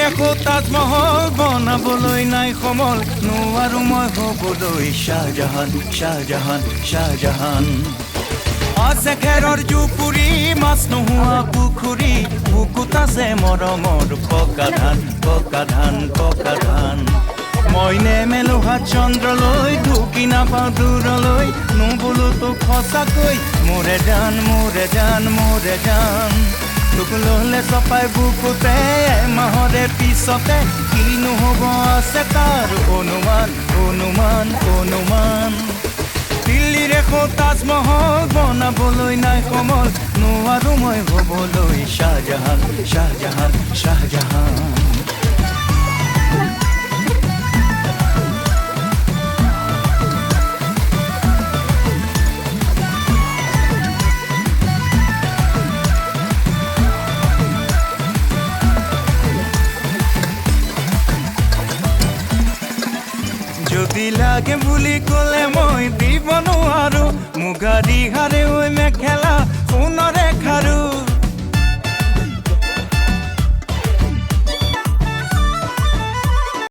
দেখো তাজমহল বনাবলৈ নাই সমল নোৱাৰো মই হ'বলৈ শাহজাহান শাহজাহান শাহজাহান আছে খেৰৰ জুপুৰি মাছ নোহোৱা পুখুৰী বুকুত আছে মৰমৰ পকা ধান পকা ধান পকা ধান মই নেমেলো হাত চন্দ্ৰলৈ ঢুকি নাপাওঁ দূৰলৈ নুবোলো তোক সঁচাকৈ মোৰে জান মোৰে জান মোৰে জান তোক ল'লে চপাই বুকুতে এমাহৰে পিছতে কিনো হ'ব আছে তাৰ অনুমান অনুমান অনুমান দিল্লীৰ এখন তাজমহল বনাবলৈ নাই সমল নোৱাৰো মই হ'বলৈ শাহজাহান শাহজাহান শাহজাহান যদি লাগে বুলি ক'লে মই দিব নোৱাৰো মুগা ৰিহাৰে